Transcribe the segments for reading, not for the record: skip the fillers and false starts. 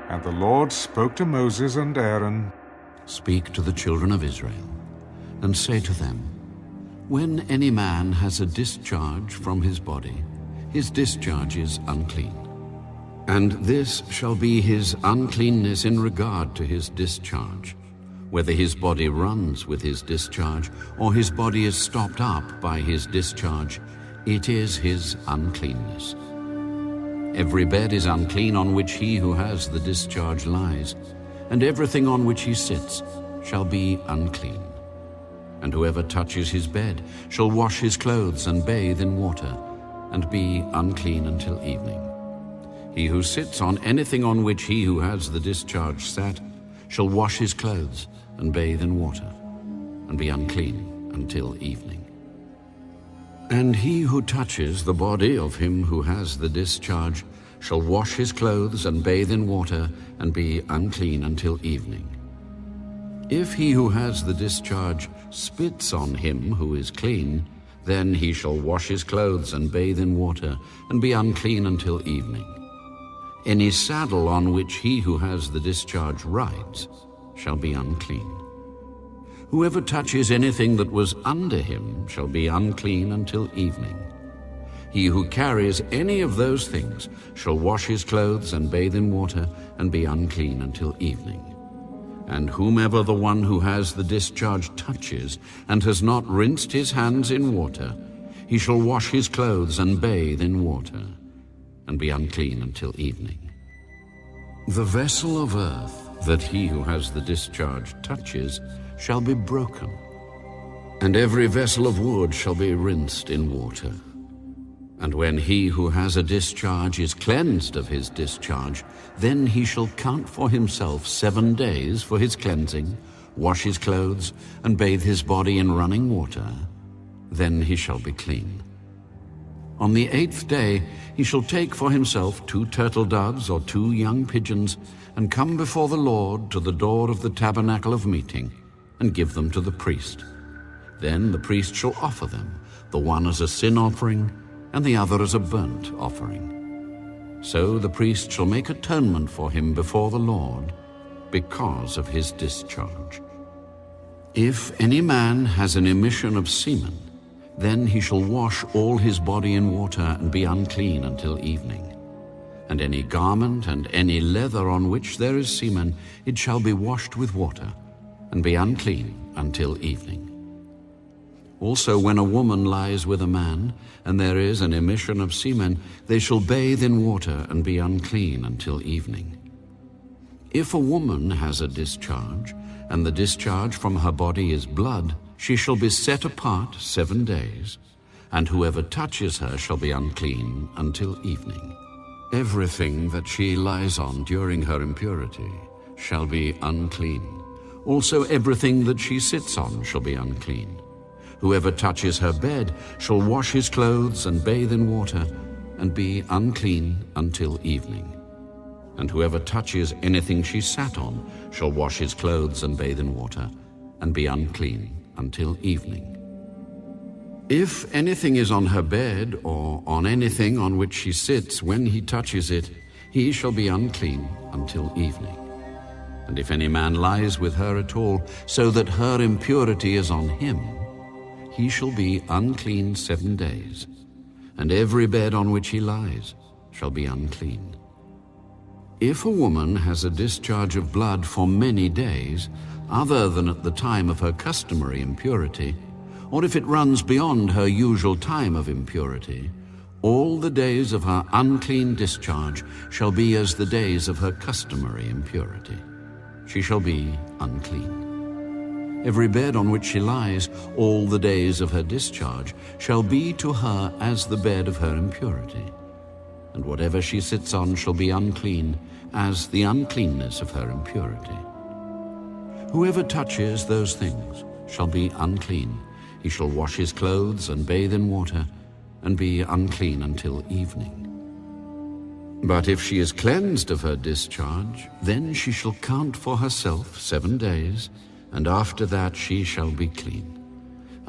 And the Lord spoke to Moses and Aaron, "Speak to the children of Israel, and say to them, when any man has a discharge from his body, his discharge is unclean. And this shall be his uncleanness in regard to his discharge, whether his body runs with his discharge, or his body is stopped up by his discharge, it is his uncleanness. Every bed is unclean on which he who has the discharge lies, and everything on which he sits shall be unclean. And whoever touches his bed shall wash his clothes and bathe in water, and be unclean until evening. He who sits on anything on which he who has the discharge sat shall wash his clothes and bathe in water, and be unclean until evening. And he who touches the body of him who has the discharge shall wash his clothes and bathe in water, and be unclean until evening. If he who has the discharge spits on him who is clean, then he shall wash his clothes and bathe in water, and be unclean until evening. Any saddle on which he who has the discharge rides shall be unclean. Whoever touches anything that was under him shall be unclean until evening. He who carries any of those things shall wash his clothes and bathe in water, and be unclean until evening. And whomever the one who has the discharge touches, and has not rinsed his hands in water, he shall wash his clothes and bathe in water, and be unclean until evening. The vessel of earth that he who has the discharge touches shall be broken, and every vessel of wood shall be rinsed in water. And when he who has a discharge is cleansed of his discharge, then he shall count for himself 7 days for his cleansing, wash his clothes, and bathe his body in running water. Then he shall be clean. On the 8th day he shall take for himself 2 turtle doves or 2 young pigeons, and come before the Lord to the door of the tabernacle of meeting, and give them to the priest. Then the priest shall offer them, the one as a sin offering, and the other as a burnt offering. So the priest shall make atonement for him before the Lord because of his discharge. If any man has an emission of semen, then he shall wash all his body in water and be unclean until evening. And any garment and any leather on which there is semen, it shall be washed with water, and be unclean until evening. Also, when a woman lies with a man, and there is an emission of semen, they shall bathe in water and be unclean until evening. If a woman has a discharge, and the discharge from her body is blood, she shall be set apart 7 days, and whoever touches her shall be unclean until evening. Everything that she lies on during her impurity shall be unclean. Also everything that she sits on shall be unclean. Whoever touches her bed shall wash his clothes and bathe in water, and be unclean until evening. And whoever touches anything she sat on shall wash his clothes and bathe in water, and be unclean until evening. If anything is on her bed, or on anything on which she sits when he touches it, he shall be unclean until evening. And if any man lies with her at all, so that her impurity is on him, he shall be unclean 7 days, and every bed on which he lies shall be unclean. If a woman has a discharge of blood for many days, other than at the time of her customary impurity, or if it runs beyond her usual time of impurity, all the days of her unclean discharge shall be as the days of her customary impurity. She shall be unclean. Every bed on which she lies all the days of her discharge shall be to her as the bed of her impurity, and whatever she sits on shall be unclean as the uncleanness of her impurity. Whoever touches those things shall be unclean. He shall wash his clothes and bathe in water, and be unclean until evening. But if she is cleansed of her discharge, then she shall count for herself 7 days, and after that she shall be clean.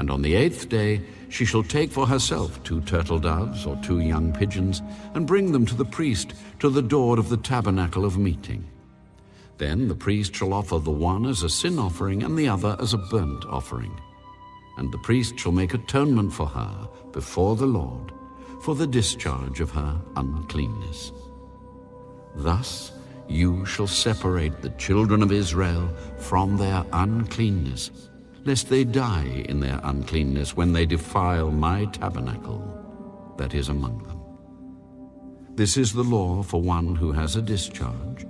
And on the 8th day she shall take for herself 2 turtle doves or 2 young pigeons, and bring them to the priest to the door of the tabernacle of meeting. Then the priest shall offer the one as a sin offering and the other as a burnt offering. And the priest shall make atonement for her before the Lord for the discharge of her uncleanness. Thus you shall separate the children of Israel from their uncleanness, lest they die in their uncleanness when they defile my tabernacle that is among them. This is the law for one who has a discharge,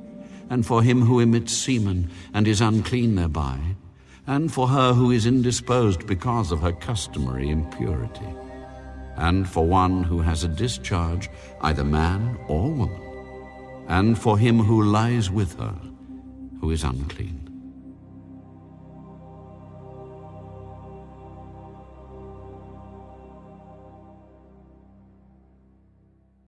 and for him who emits semen and is unclean thereby, and for her who is indisposed because of her customary impurity, and for one who has a discharge, either man or woman, and for him who lies with her, who is unclean.